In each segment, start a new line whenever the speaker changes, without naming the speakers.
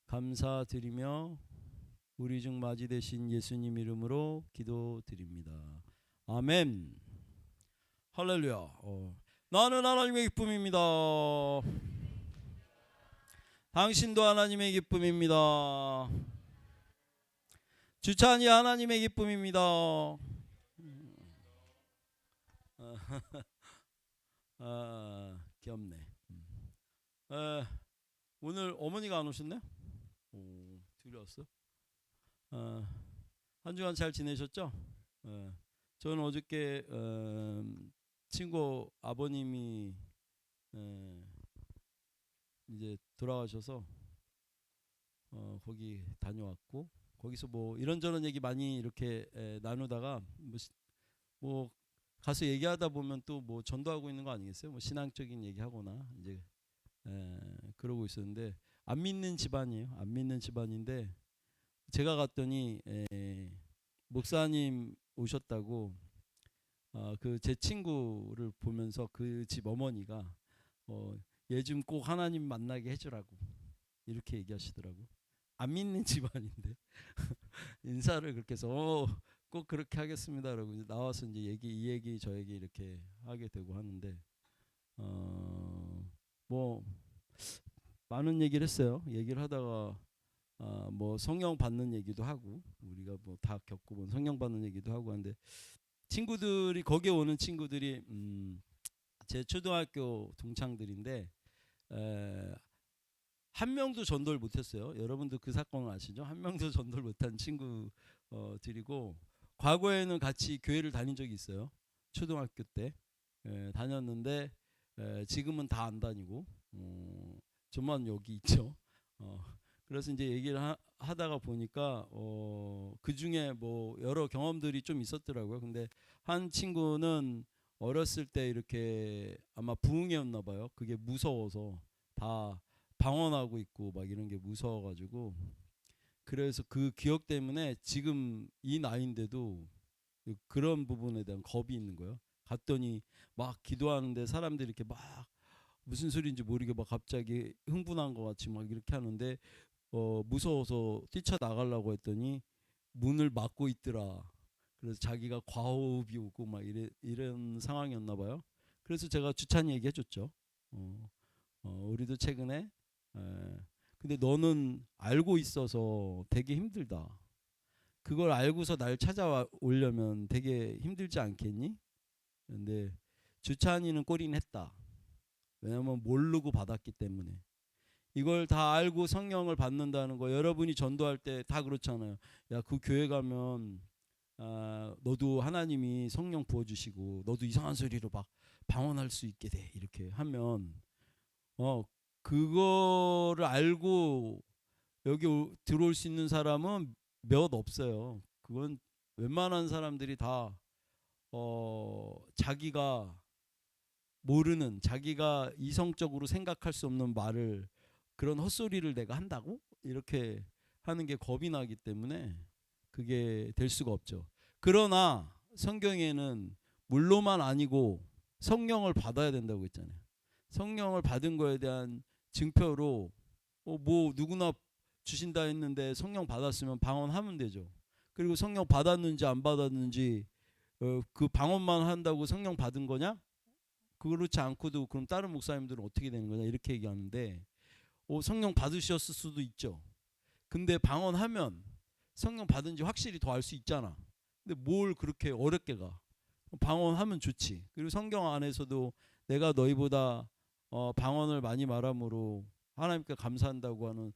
감사드리며 우리 중 맞이 되신 예수님 이름으로 기도드립니다. 아멘. 할렐루야. 나는 하나님의 기쁨입니다. 당신도 하나님의 기쁨입니다. 주찬이 하나님의 기쁨입니다. 귀엽네. 오늘 어머니가 안 오셨네? 둘이 왔어? 한 주간 잘 지내셨죠? 저는 어저께 친구 아버님이 이제 돌아가셔서 거기 다녀왔고, 거기서 뭐 이런저런 얘기 많이 이렇게 나누다가 뭐 가서 얘기하다 보면 또 뭐 전도하고 있는 거 아니겠어요? 뭐 신앙적인 얘기하거나 이제 그러고 있었는데, 안 믿는 집안이에요. 안 믿는 집안인데 제가 갔더니 목사님 오셨다고 그 제 친구를 보면서 그 집 어머니가 얘 좀 꼭 하나님 만나게 해주라고 이렇게 얘기하시더라고. 안 믿는 집안인데 인사를 그렇게 해서 꼭 그렇게 하겠습니다라고 이제 나와서 이제 이 얘기 저 얘기 이렇게 하게 되고 하는데 뭐 많은 얘기를 했어요. 얘기를 하다가 뭐 성령 받는 얘기도 하고, 우리가 뭐 다 겪어본 성령 받는 얘기도 하고 하는데, 친구들이 거기에 오는 친구들이 제 초등학교 동창들인데 한 명도 전도를 못했어요. 여러분도 그 사건을 아시죠? 한 명도 전도를 못한 친구들이고, 과거에는 같이 교회를 다닌 적이 있어요. 초등학교 때 다녔는데 지금은 다 안 다니고 저만 여기 있죠. 그래서 이제 얘기를 하다가 보니까 그 중에 뭐 여러 경험들이 좀 있었더라고요. 근데 한 친구는 어렸을 때 이렇게 아마 부흥이었나 봐요. 그게 무서워서 다 방언하고 있고 막 이런 게 무서워가지고, 그래서 그 기억 때문에 지금 이 나이인데도 그런 부분에 대한 겁이 있는 거예요. 갔더니 막 기도하는데 사람들이 이렇게 막 무슨 소리인지 모르게 막 갑자기 흥분한 것 같이 막 이렇게 하는데 무서워서 뛰쳐나가려고 했더니 문을 막고 있더라. 그래서 자기가 과호흡이 오고 막 이런 상황이었나 봐요. 그래서 제가 주찬이 얘기해줬죠. 우리도 최근에 근데 너는 알고 있어서 되게 힘들다. 그걸 알고서 날 찾아오려면 되게 힘들지 않겠니? 근데 주찬이는 꼴인 했다. 왜냐면 모르고 받았기 때문에. 이걸 다 알고 성령을 받는다는 거, 여러분이 전도할 때 다 그렇잖아요. 야, 그 교회 가면 너도 하나님이 성령 부어주시고 너도 이상한 소리로 막 방언할 수 있게 돼 이렇게 하면 그거를 알고 여기 들어올 수 있는 사람은 몇 없어요. 그건 웬만한 사람들이 다 자기가 모르는, 자기가 이성적으로 생각할 수 없는 말을, 그런 헛소리를 내가 한다고 이렇게 하는 게 겁이 나기 때문에 그게 될 수가 없죠. 그러나 성경에는 물로만 아니고 성령을 받아야 된다고 했잖아요. 성령을 받은 거에 대한 증표로 뭐 누구나 주신다 했는데 성령 받았으면 방언하면 되죠. 그리고 성령 받았는지 안 받았는지 그 방언만 한다고 성령 받은 거냐? 그렇지 않고도 그럼 다른 목사님들은 어떻게 되는 거냐 이렇게 얘기하는데, 성령 받으셨을 수도 있죠. 근데 방언하면 성령 받은지 확실히 더 알 수 있잖아. 근데 뭘 그렇게 어렵게 가? 방언하면 좋지. 그리고 성경 안에서도 내가 너희보다 방언을 많이 말함으로 하나님께 감사한다고 하는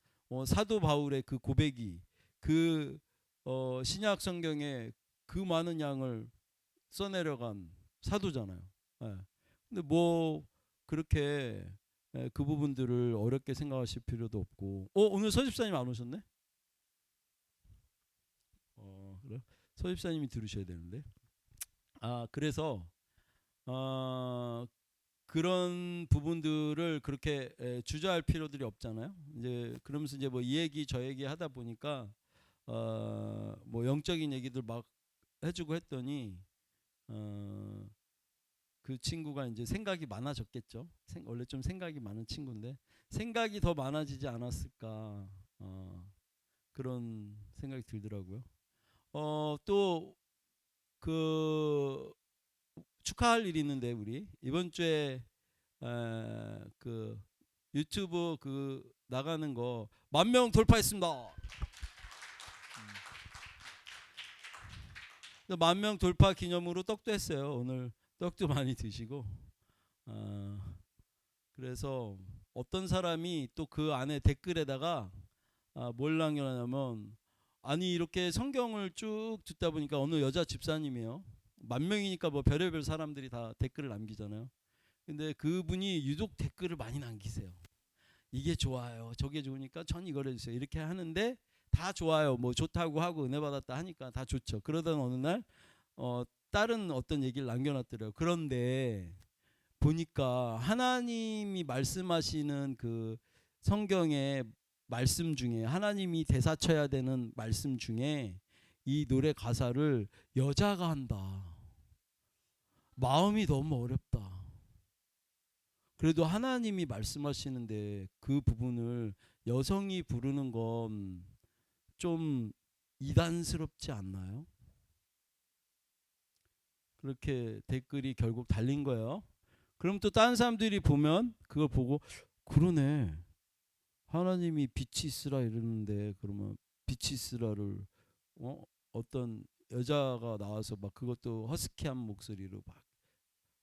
사도 바울의 그 고백이 그 신약 성경에 그 많은 양을 써내려간 사도잖아요. 예. 근데 뭐 그렇게 그 부분들을 어렵게 생각하실 필요도 없고. 오늘 서집사님 안 오셨네? 그래? 서집사님이 들으셔야 되는데. 그래서 그런 부분들을 그렇게 주저할 필요들이 없잖아요. 이제 그러면서 이제 뭐 이 얘기 저 얘기 하다 보니까 뭐 영적인 얘기들 막 해주고 했더니 그 친구가 이제 생각이 많아졌겠죠. 원래 좀 생각이 많은 친구인데 생각이 더 많아지지 않았을까, 그런 생각이 들더라고요. 또 그 축하할 일이 있는데 우리 이번 주에 그 유튜브 그 나가는 거 10,000명 돌파했습니다. 10,000명 돌파 기념으로 떡도 했어요. 오늘 떡도 많이 드시고. 그래서 어떤 사람이 또 그 안에 댓글에다가 뭘 남겨놨냐면, 아니 이렇게 성경을 쭉 듣다 보니까 어느 여자 집사님이요. 10,000명이니까 뭐 별의별 사람들이 다 댓글을 남기잖아요. 근데 그분이 유독 댓글을 많이 남기세요. 이게 좋아요, 저게 좋으니까 전 이걸 해주세요, 이렇게 하는데 다 좋아요, 뭐 좋다고 하고 은혜 받았다 하니까 다 좋죠. 그러던 어느 날 다른 어떤 얘기를 남겨놨더래요. 그런데 보니까 하나님이 말씀하시는 그 성경의 말씀 중에, 하나님이 대사쳐야 되는 말씀 중에 이 노래 가사를 여자가 한다. 마음이 너무 어렵다. 그래도 하나님이 말씀하시는데 그 부분을 여성이 부르는 건 좀 이단스럽지 않나요? 그렇게 댓글이 결국 달린 거예요. 그럼 또 다른 사람들이 보면 그걸 보고, 그러네, 하나님이 빛이 있으라 이러는데 그러면 빛이 있으라를 어떤 여자가 나와서 막 그것도 허스키한 목소리로 막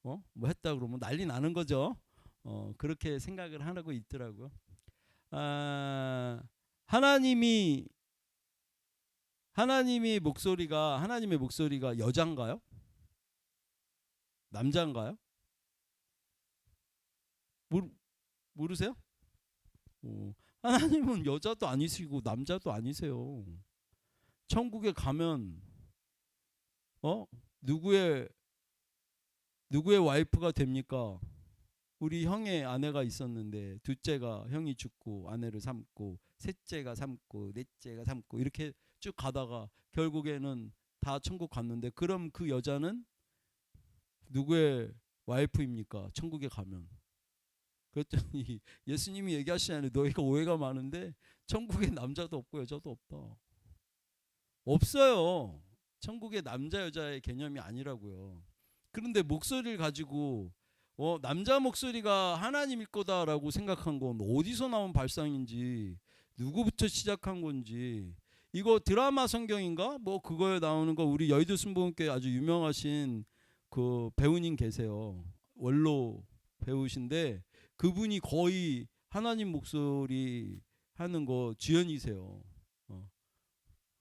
뭐 했다 그러면 난리 나는 거죠. 그렇게 생각을 하고 있더라고요. 하나님의 목소리가 여잔가요? 남자인가요? 모르세요? 하나님은 여자도 아니시고 남자도 아니세요. 천국에 가면 누구의 와이프가 됩니까? 우리 형의 아내가 있었는데 둘째가 형이 죽고 아내를 삼고, 셋째가 삼고, 넷째가 삼고, 이렇게 쭉 가다가 결국에는 다 천국 갔는데, 그럼 그 여자는 누구의 와이프입니까? 천국에 가면. 그랬더니 예수님이 얘기하시잖아요. 너희가 오해가 많은데 천국에 남자도 없고 여자도 없다. 없어요. 천국에 남자 여자의 개념이 아니라고요. 그런데 목소리를 가지고 남자 목소리가 하나님일 거다라고 생각한 건 어디서 나온 발상인지, 누구부터 시작한 건지. 이거 드라마 성경인가? 뭐 그거에 나오는 거, 우리 여의도 순복음교회 아주 유명하신 그 배우님 계세요. 원로 배우신데 그분이 거의 하나님 목소리 하는 거 주연이세요.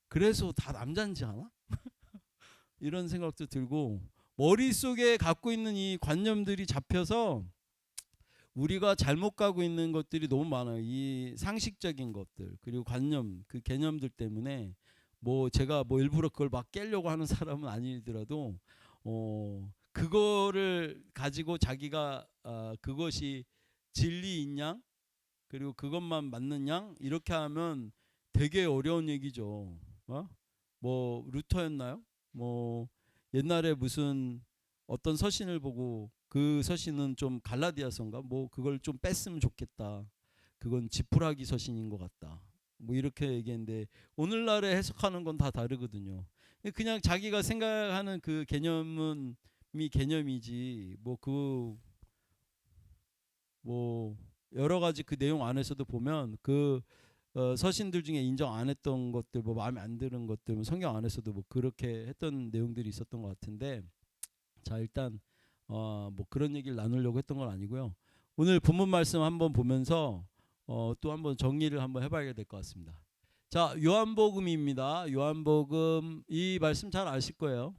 그래서 다 남자인지 않아? 이런 생각도 들고, 머릿속에 갖고 있는 이 관념들이 잡혀서 우리가 잘못 가고 있는 것들이 너무 많아요. 이 상식적인 것들, 그리고 관념, 그 개념들 때문에, 뭐 제가 뭐 일부러 그걸 막 깨려고 하는 사람은 아니더라도 그거를 가지고 자기가 그것이 진리인 양, 그리고 그것만 맞는 양, 이렇게 하면 되게 어려운 얘기죠. 뭐 루터였나요? 뭐 옛날에 무슨 어떤 서신을 보고 그 서신은 좀 갈라디아서인가 뭐 그걸 좀 뺐으면 좋겠다, 그건 지푸라기 서신인 것 같다, 뭐 이렇게 얘기했는데 오늘날에 해석하는 건 다 다르거든요. 그냥 자기가 생각하는 그 개념은 개념이지, 뭐 여러 가지 그 내용 안에서도 보면 그 서신들 중에 인정 안 했던 것들, 뭐 마음에 안 드는 것들, 뭐 성경 안에서도 뭐 그렇게 했던 내용들이 있었던 것 같은데, 자 일단 뭐 그런 얘기를 나누려고 했던 건 아니고요. 오늘 본문 말씀 한번 보면서 또 한번 정리를 한번 해봐야 될 것 같습니다. 자, 요한복음입니다. 요한복음, 이 말씀 잘 아실 거예요.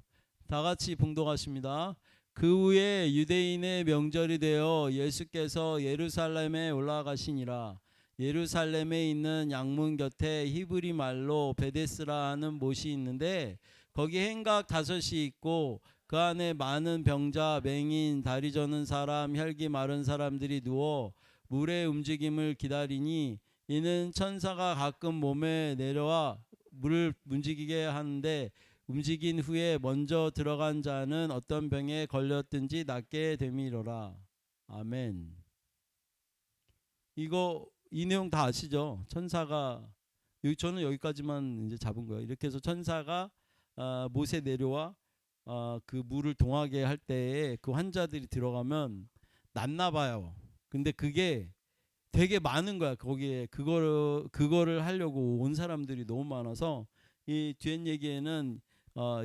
다 같이 봉독하십니다. 그 후에 유대인의 명절이 되어 예수께서 예루살렘에 올라가시니라. 예루살렘에 있는 양문 곁에 히브리 말로 베데스라 하는 못이 있는데 거기 행각 5이 있고 그 안에 많은 병자, 맹인, 다리 저는 사람, 혈기 마른 사람들이 누워 물의 움직임을 기다리니, 이는 천사가 가끔 몸에 내려와 물을 움직이게 하는데 움직인 후에 먼저 들어간 자는 어떤 병에 걸렸든지 낫게 되미로라. 아멘. 이 내용 다 아시죠? 천사가 저는 여기까지만 이제 잡은 거예요. 이렇게 해서 천사가 못에 내려와 그 물을 동하게 할 때에 그 환자들이 들어가면 낫나 봐요. 근데 그게 되게 많은 거야. 거기에 그거를 하려고 온 사람들이 너무 많아서 이 뒤엔 얘기에는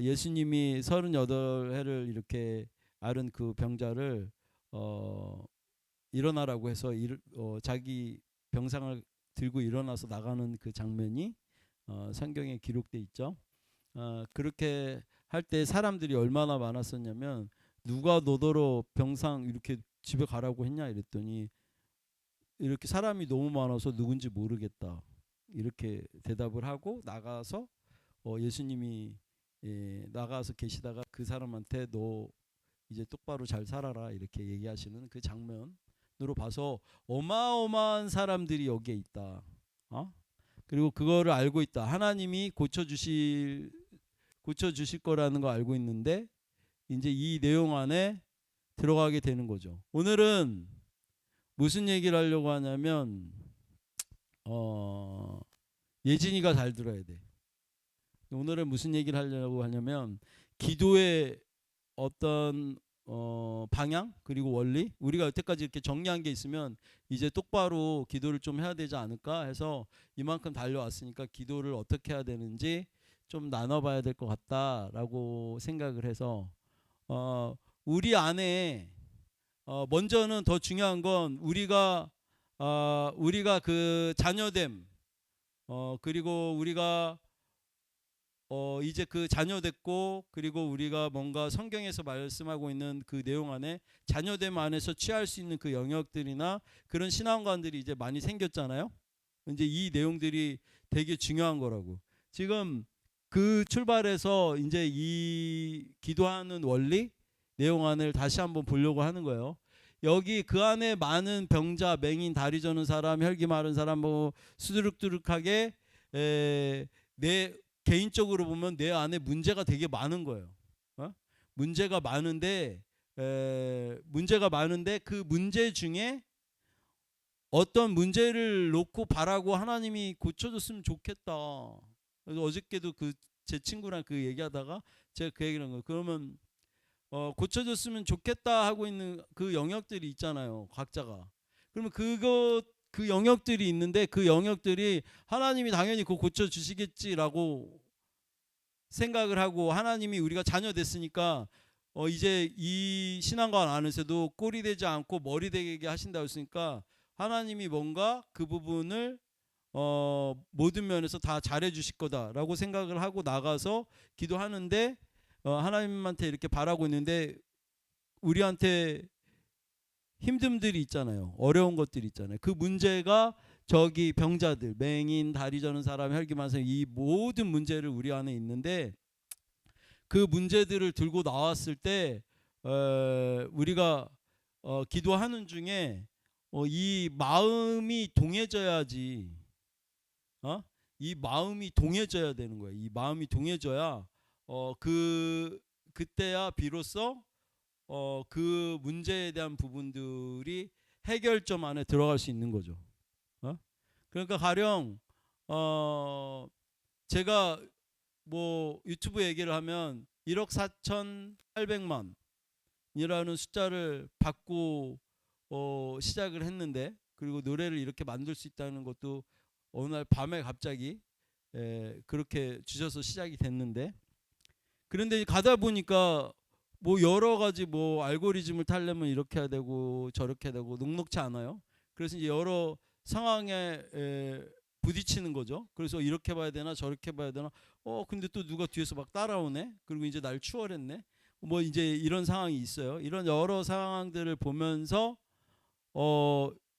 예수님이 38해를 이렇게 앓은 그 병자를 일어나라고 해서 자기 병상을 들고 일어나서 나가는 그 장면이 성경에 기록돼 있죠. 그렇게 할 때 사람들이 얼마나 많았었냐면 누가 너더러 병상 이렇게 집에 가라고 했냐 이랬더니 이렇게 사람이 너무 많아서 누군지 모르겠다 이렇게 대답을 하고 나가서 예수님이 나가서 계시다가 그 사람한테 너 이제 똑바로 잘 살아라 이렇게 얘기하시는 그 장면으로 봐서 어마어마한 사람들이 여기에 있다. 그리고 그거를 알고 있다. 하나님이 고쳐주실 거라는 거 알고 있는데 이제 이 내용 안에 들어가게 되는 거죠. 오늘은 무슨 얘기를 하려고 하냐면 예진이가 잘 들어야 돼. 오늘은 무슨 얘기를 하려고 하냐면 기도의 어떤 방향 그리고 원리 우리가 여태까지 이렇게 정리한 게 있으면 이제 똑바로 기도를 좀 해야 되지 않을까 해서 이만큼 달려왔으니까 기도를 어떻게 해야 되는지 좀 나눠봐야 될 것 같다라고 생각을 해서 우리 안에 먼저는 더 중요한 건 우리가 그 자녀됨 그리고 우리가 이제 그 자녀됐고 그리고 우리가 뭔가 성경에서 말씀하고 있는 그 내용 안에 자녀됨 안에서 취할 수 있는 그 영역들이나 그런 신앙관들이 이제 많이 생겼잖아요. 이제 이 내용들이 되게 중요한 거라고. 지금 그 출발해서 이제 이 기도하는 원리 내용 안을 다시 한번 보려고 하는 거예요. 여기 그 안에 많은 병자, 맹인, 다리 저는 사람, 혈기 마른 사람 뭐 수두룩두룩하게 내 개인적으로 보면 내 안에 문제가 되게 많은 거예요. 문제가 많은데 그 문제 중에 어떤 문제를 놓고 바라고 하나님이 고쳐줬으면 좋겠다. 그래서 어저께도 제 친구랑 그 얘기하다가 제가 그 얘기를 한 거예요. 그러면 고쳐줬으면 좋겠다 하고 있는 그 영역들이 있잖아요. 각자가. 그러면 그 영역들이 있는데 그 영역들이 하나님이 당연히 그거 고쳐주시겠지라고 생각을 하고 하나님이 우리가 자녀 됐으니까 이제 이 신앙관 안에서도 꼴이 되지 않고 머리 되게 하신다고 했으니까 하나님이 뭔가 그 부분을 모든 면에서 다 잘해 주실 거다라고 생각을 하고 나가서 기도하는데 하나님한테 이렇게 바라고 있는데 우리한테 힘듦들이 있잖아요. 어려운 것들이 있잖아요. 그 문제가 저기 병자들, 맹인, 다리 저는 사람, 혈기 많은 사람 이 모든 문제를 우리 안에 있는데 그 문제들을 들고 나왔을 때 우리가 기도하는 중에 이 마음이 동해져야지. 이 마음이 동해져야 되는 거예요. 이 마음이 동해져야 그때야 비로소 그 문제에 대한 부분들이 해결점 안에 들어갈 수 있는 거죠. 그러니까 가령 제가 뭐 유튜브 얘기를 하면 1억 4,800만 이라는 숫자를 받고 시작을 했는데 그리고 노래를 이렇게 만들 수 있다는 것도 어느 날 밤에 갑자기 그렇게 주셔서 시작이 됐는데 그런데 가다 보니까 뭐 여러 가지 뭐 알고리즘을 타려면 이렇게 해야 되고 저렇게 해야 되고 녹록치 않아요. 그래서 이제 여러 상황에 부딪히는 거죠. 그래서 이렇게 봐야 되나 저렇게 봐야 되나 근데 또 누가 뒤에서 막 따라오네. 그리고 이제 날 추월했네. 뭐 이제 이런 상황이 있어요. 이런 여러 상황들을 보면서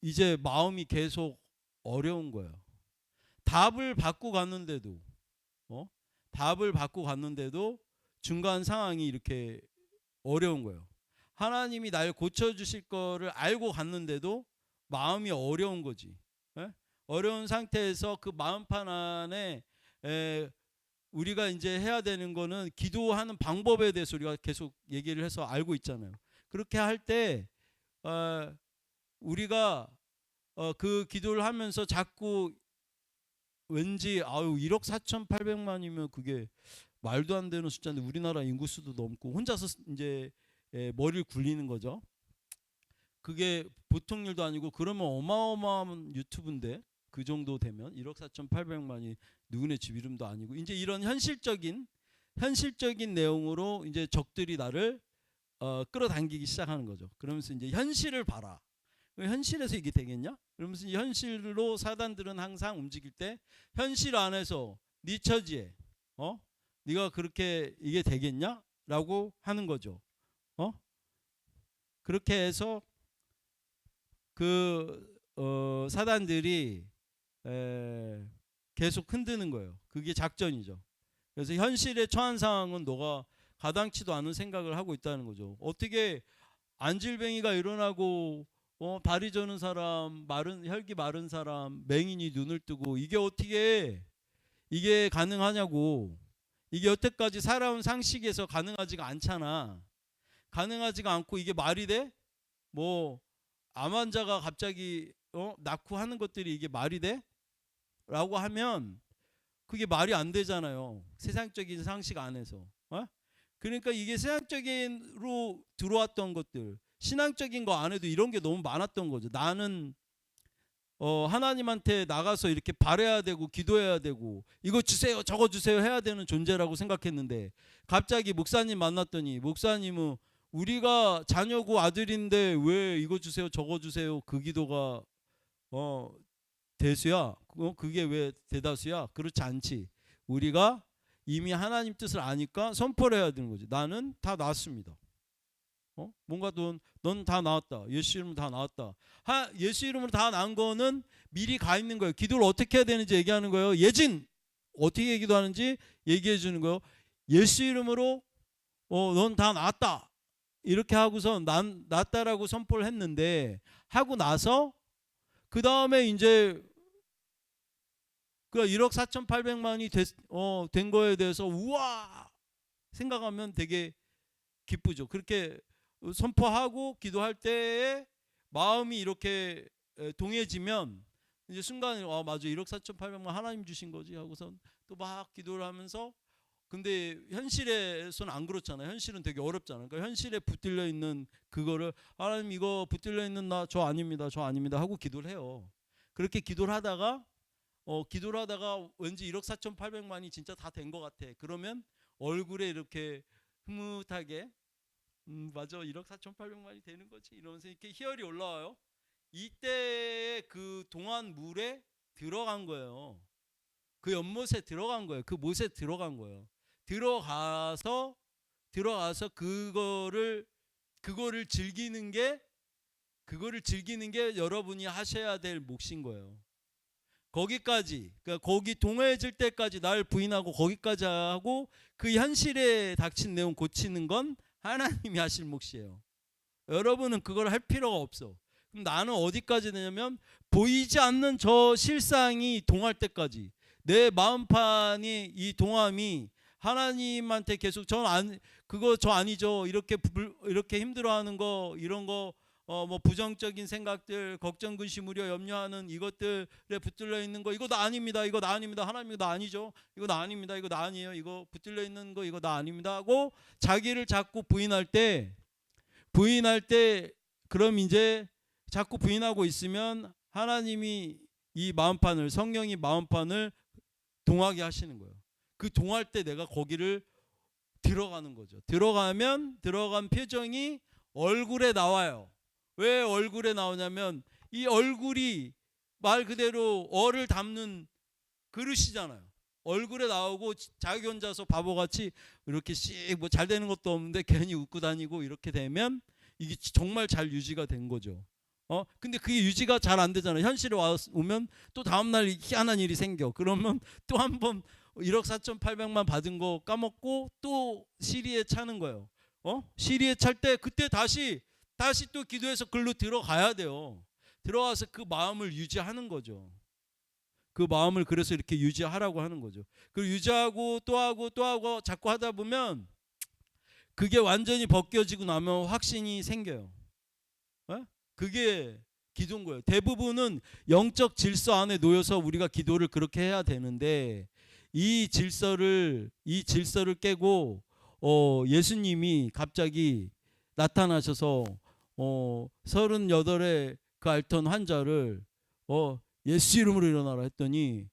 이제 마음이 계속 어려운 거예요. 답을 받고 갔는데도 중간 상황이 이렇게 어려운 거예요. 하나님이 날 고쳐주실 거를 알고 갔는데도 마음이 어려운 거지. 어려운 상태에서 그 마음판 안에 우리가 이제 해야 되는 거는 기도하는 방법에 대해서 우리가 계속 얘기를 해서 알고 있잖아요. 그렇게 할 때 우리가 그 기도를 하면서 자꾸 왠지 1억 4,800만이면 그게 말도 안 되는 숫자인데 우리나라 인구수도 넘고 혼자서 이제 머리를 굴리는 거죠. 그게 보통 일도 아니고 그러면 어마어마한 유튜브인데 그 정도 되면 1억 4,800만이 누구네 집 이름도 아니고 이제 이런 현실적인 내용으로 이제 적들이 나를 끌어당기기 시작하는 거죠. 그러면서 이제 현실을 봐라. 현실에서 이게 되겠냐? 그러면서 현실로 사단들은 항상 움직일 때 현실 안에서 네 처지에 네가 그렇게 이게 되겠냐?라고 하는 거죠. 그렇게 해서 사단들이 계속 흔드는 거예요. 그게 작전이죠. 그래서 현실에 처한 상황은 너가 가당치도 않은 생각을 하고 있다는 거죠. 어떻게 안질뱅이가 일어나고 다리 저는 사람, 혈기 마른 사람, 맹인이 눈을 뜨고 이게 어떻게 이게 가능하냐고. 이게 여태까지 살아온 상식에서 가능하지가 않잖아. 가능하지가 않고 이게 말이 돼? 뭐 암 환자가 갑자기 낳고 하는 것들이 이게 말이 돼? 라고 하면 그게 말이 안 되잖아요. 세상적인 상식 안에서. 그러니까 이게 세상적인로 들어왔던 것들, 신앙적인 거 안에도 이런 게 너무 많았던 거죠. 나는 하나님한테 나가서 이렇게 바래야 되고 기도해야 되고 이거 주세요 저거 주세요 해야 되는 존재라고 생각했는데 갑자기 목사님 만났더니 목사님은 우리가 자녀고 아들인데 왜 이거 주세요 저거 주세요 그 기도가 대수야? 그게 왜 대다수야? 그렇지 않지. 우리가 이미 하나님 뜻을 아니까 선포를 해야 되는 거지. 나는 다 나았습니다. 뭔가 넌 다 나았다. 예수 이름으로 다 나았다. 예수 이름으로 다 나은 거는 미리 가 있는 거예요. 기도를 어떻게 해야 되는지 얘기하는 거예요. 예진 어떻게 기도하는지 얘기해 주는 거예요. 예수 이름으로 넌 다 나았다. 이렇게 하고서 난 나았다라고 선포를 했는데 하고 나서 그 다음에 이제 그 1억 4,800만이 된 거에 대해서 우와 생각하면 되게 기쁘죠. 그렇게 선포하고 기도할 때에 마음이 이렇게 동해지면 이제 순간에 맞아 1억 4,800만 하나님 주신 거지 하고선 또 막 기도를 하면서 근데 현실에서는 안 그렇잖아요. 현실은 되게 어렵잖아요. 그러니까 현실에 붙들려 있는 그거를 하나님 이거 붙들려 있는 저 아닙니다. 저 아닙니다 하고 기도를 해요. 그렇게 기도를 하다가 왠지 1억 4,800만이 진짜 다 된 것 같아. 그러면 얼굴에 이렇게 흐뭇하게 맞아 1억 4,800만이 되는 거지 이러면서 이렇게 희열이 올라와요. 이때 그 동안 물에 들어간 거예요. 그 연못에 들어간 거예요. 그 못에 들어간 거예요. 들어가서 그거를 즐기는 게 여러분이 하셔야 될 몫인 거예요. 거기까지 그러니까 거기 동해질 때까지 날 부인하고 거기까지 하고 그 현실에 닥친 내용 고치는 건 하나님이 하실 몫이에요. 여러분은 그걸 할 필요가 없어. 그럼 나는 어디까지 되냐면 보이지 않는 저 실상이 동할 때까지 내 마음판이 이 동함이 하나님한테 계속 그거 저 아니죠. 이렇게 힘들어하는 거 이런 거 뭐 부정적인 생각들, 걱정, 근심, 우려, 염려하는 이것들에 붙들려 있는 거 이거 나 아닙니다. 이거 나 아닙니다. 하나님 이거 나 아니죠. 이거 나 아닙니다. 이거 나 아니에요. 이거 붙들려 있는 거 이거 나 아닙니다 하고 자기를 자꾸 부인할 때 그럼 이제 자꾸 부인하고 있으면 하나님이 이 마음판을 성령이 마음판을 동하게 하시는 거예요. 그 동할 때 내가 거기를 들어가는 거죠. 들어간 표정이 얼굴에 나와요. 왜 얼굴에 나오냐면 이 얼굴이 말 그대로 얼을 담는 그릇이잖아요. 얼굴에 나오고 자기 혼자서 바보같이 이렇게 뭐 잘 되는 것도 없는데 괜히 웃고 다니고 이렇게 되면 이게 정말 잘 유지가 된 거죠. 근데 그게 유지가 잘 안 되잖아요. 현실에 오면 또 다음날 희한한 일이 생겨. 그러면 또 한 번 1억 4,800만 받은 거 까먹고 또 시리에 차는 거예요. 시리에 찰 때 그때 다시 또 기도해서 글로 들어가야 돼요. 들어가서 그 마음을 유지하는 거죠. 그 마음을 그래서 이렇게 유지하라고 하는 거죠. 그리고 유지하고 또 하고 또 하고 자꾸 하다 보면 그게 완전히 벗겨지고 나면 확신이 생겨요. 에? 그게 기도인 거예요. 대부분은 영적 질서 안에 놓여서 우리가 기도를 그렇게 해야 되는데 이 질서를 깨고 예수님이 갑자기 나타나셔서 38의 그 앓던 환자를 예수 이름으로 일어나라 했더니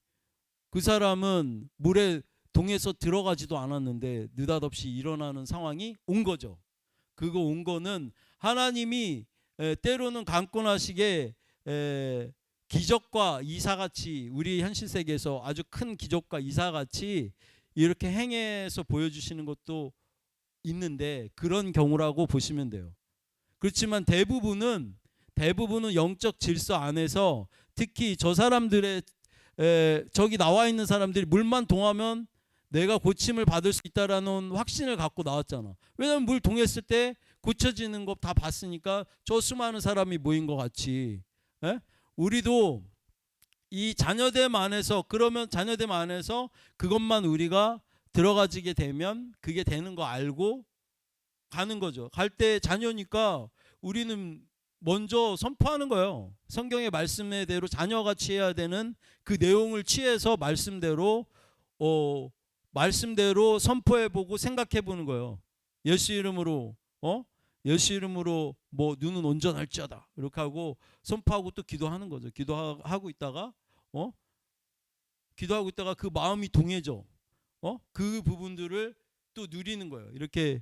그 사람은 물에 동에서 들어가지도 않았는데 느닷없이 일어나는 상황이 온 거죠. 그거 온 거는 하나님이 때로는 강권하시게 기적과 이사같이 우리 현실 세계에서 아주 큰 기적과 이사같이 이렇게 행해서 보여주시는 것도 있는데 그런 경우라고 보시면 돼요. 그렇지만 대부분은 영적 질서 안에서 특히 저 사람들의 저기 나와 있는 사람들이 물만 동하면 내가 고침을 받을 수 있다라는 확신을 갖고 나왔잖아. 왜냐하면 물 동했을 때 고쳐지는 거 다 봤으니까 저 수많은 사람이 모인 것 같이 우리도 이 자녀됨 안에서 그러면 자녀됨 안에서 그것만 우리가 들어가지게 되면 그게 되는 거 알고 가는 거죠. 갈 때 자녀니까 우리는 먼저 선포하는 거예요. 성경의 말씀대로 자녀같이 해야 되는 그 내용을 취해서 말씀대로 선포해보고 생각해보는 거예요. 예수 이름으로 예수 이름으로 뭐 눈은 온전할지어다 이렇게 하고 선포하고 또 기도하는 거죠. 기도하고 있다가 그 마음이 동해져. 그 부분들을 또 누리는 거예요. 이렇게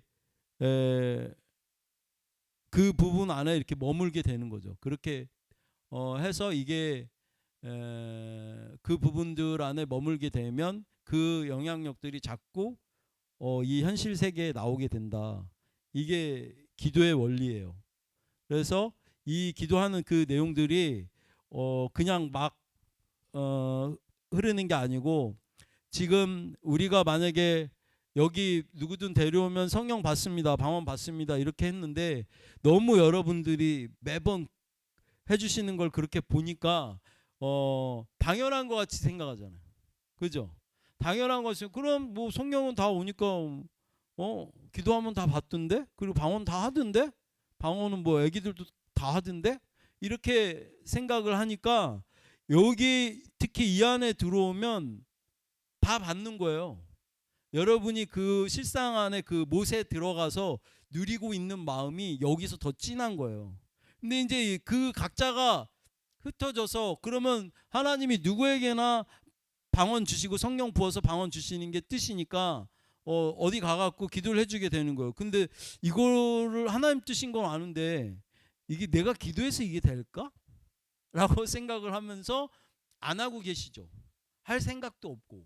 그 부분 안에 이렇게 머물게 되는 거죠. 그렇게 해서 이게 그 부분들 안에 머물게 되면 그 영향력들이 자꾸 이 현실 세계에 나오게 된다. 이게 기도의 원리예요. 그래서 이 기도하는 그 내용들이 그냥 막 흐르는 게 아니고 지금 우리가 만약에 여기 누구든 데려오면 성령 받습니다, 방언 받습니다 이렇게 했는데 너무 여러분들이 매번 해주시는 걸 그렇게 보니까 당연한 것 같이 생각하잖아요. 그죠? 당연한 것이 그럼 뭐 성령은 다 오니까 기도하면 다 받던데 그리고 방언 다 하던데 방언은 뭐 애기들도 다 하던데 이렇게 생각을 하니까 여기 특히 이 안에 들어오면 다 받는 거예요. 여러분이 그 실상 안에 그 못에 들어가서 누리고 있는 마음이 여기서 더 진한 거예요. 근데 이제 그 각자가 흩어져서 그러면 하나님이 누구에게나 방언 주시고 성령 부어서 방언 주시는 게 뜻이니까 어디 가갖고 기도를 해주게 되는 거예요. 근데 이거를 하나님 뜻인 건 아는데 이게 내가 기도해서 이게 될까? 라고 생각을 하면서 안 하고 계시죠. 할 생각도 없고.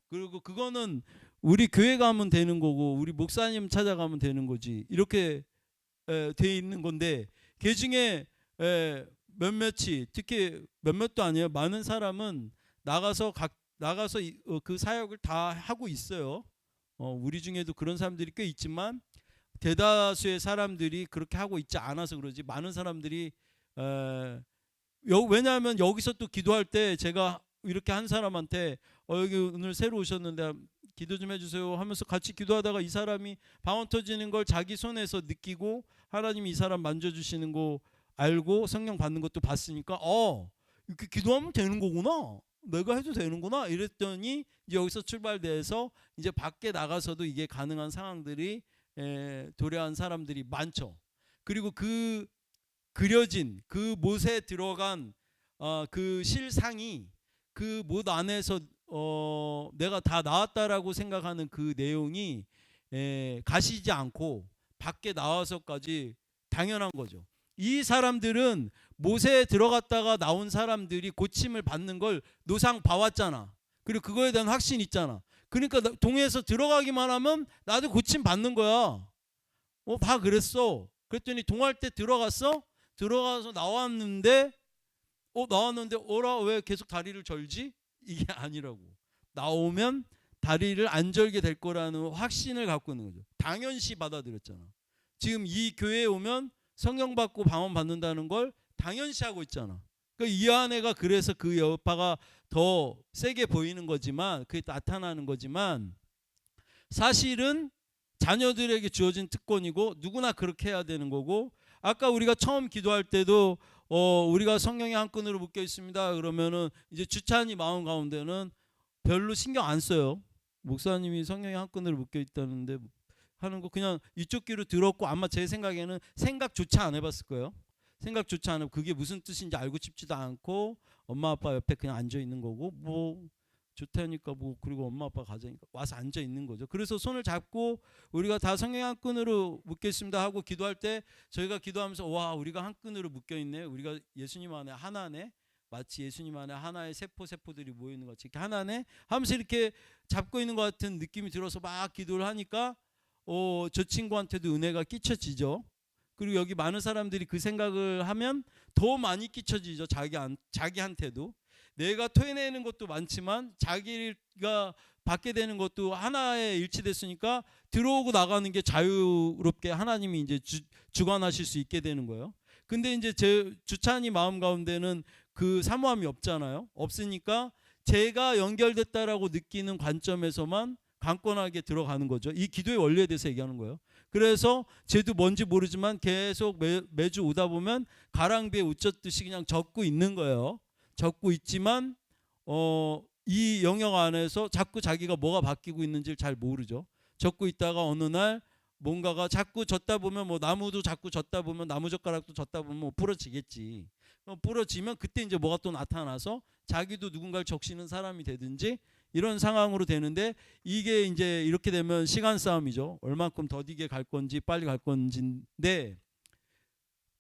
그리고 그거는 우리 교회 가면 되는 거고 우리 목사님 찾아가면 되는 거지. 이렇게 돼 있는 건데 그 중에 몇몇이 특히 몇몇도 아니에요. 많은 사람은 나가서 그 사역을 다 하고 있어요. 우리 중에도 그런 사람들이 꽤 있지만 대다수의 사람들이 그렇게 하고 있지 않아서 그러지. 많은 사람들이 왜냐하면 여기서 또 기도할 때 제가 이렇게 한 사람한테 여기 오늘 새로 오셨는데 기도 좀 해주세요 하면서 같이 기도하다가 이 사람이 방언 터지는 걸 자기 손에서 느끼고 하나님이 이 사람 만져주시는 거 알고 성령 받는 것도 봤으니까 이렇게 기도하면 되는 거구나, 내가 해도 되는구나 이랬더니 이제 여기서 출발돼서 이제 밖에 나가서도 이게 가능한 상황들이 도래한 사람들이 많죠. 그리고 그 그려진 그 못에 들어간 그 실상이 그 못 안에서 내가 다 나왔다라고 생각하는 그 내용이 가시지 않고 밖에 나와서까지 당연한 거죠. 이 사람들은 못에 들어갔다가 나온 사람들이 고침을 받는 걸 노상 봐왔잖아. 그리고 그거에 대한 확신이 있잖아. 그러니까 동에서 들어가기만 하면 나도 고침 받는 거야. 다 그랬어. 그랬더니 동할 때 들어가서 나왔는데 어라 왜 계속 다리를 절지? 이게 아니라고. 나오면 다리를 안 절게 될 거라는 확신을 갖고 있는 거죠. 당연시 받아들였잖아. 지금 이 교회에 오면 성령 받고 방언 받는다는 걸 당연시하고 있잖아. 그러니까 이 아내가 그래서 그 여파가 더 세게 보이는 거지만, 그게 나타나는 거지만, 사실은 자녀들에게 주어진 특권이고 누구나 그렇게 해야 되는 거고, 아까 우리가 처음 기도할 때도 우리가 성령의 한 끈으로 묶여 있습니다 그러면은 이제 주찬이 마음 가운데는 별로 신경 안 써요. 목사님이 성령의 한 끈으로 묶여 있다는데 하는 거 그냥 이쪽 귀로 들었고, 아마 제 생각에는 생각조차 안 해봤을 거예요. 생각조차 안 하고 그게 무슨 뜻인지 알고 싶지도 않고 엄마 아빠 옆에 그냥 앉아 있는 거고, 뭐 좋다니까 뭐, 그리고 엄마 아빠 가자니까 와서 앉아 있는 거죠. 그래서 손을 잡고 우리가 다 성령의 한 끈으로 묶겠습니다 하고 기도할 때, 저희가 기도하면서 와, 우리가 한 끈으로 묶여 있네, 우리가 예수님 안에 하나네, 마치 예수님 안에 하나의 세포들이 모여 있는 것 같이 이렇게 하나네 하면서 이렇게 잡고 있는 것 같은 느낌이 들어서 막 기도를 하니까 저 친구한테도 은혜가 끼쳐지죠. 그리고 여기 많은 사람들이 그 생각을 하면 더 많이 끼쳐지죠. 자기한테도. 내가 토해내는 것도 많지만 자기가 받게 되는 것도 하나에 일치됐으니까 들어오고 나가는 게 자유롭게 하나님이 이제 주관하실 수 있게 되는 거예요. 근데 이제 제 주찬이 마음 가운데는 그 사모함이 없잖아요. 없으니까 제가 연결됐다라고 느끼는 관점에서만 강권하게 들어가는 거죠. 이 기도의 원리에 대해서 얘기하는 거예요. 그래서 쟤도 뭔지 모르지만 계속 매주 오다 보면 가랑비에 웃젓듯이 그냥 적고 있는 거예요. 적고 있지만 이 영역 안에서 자꾸 자기가 뭐가 바뀌고 있는지를 잘 모르죠. 적고 있다가 어느 날 뭔가가 자꾸 젓다 보면, 뭐 나무도 자꾸 젓다 보면, 나무젓가락도 젓다 보면 뭐 부러지겠지. 부러지면 그때 이제 뭐가 또 나타나서 자기도 누군가를 적시는 사람이 되든지 이런 상황으로 되는데, 이게 이제 이렇게 되면 시간 싸움이죠. 얼만큼 더디게 갈 건지 빨리 갈 건지인데,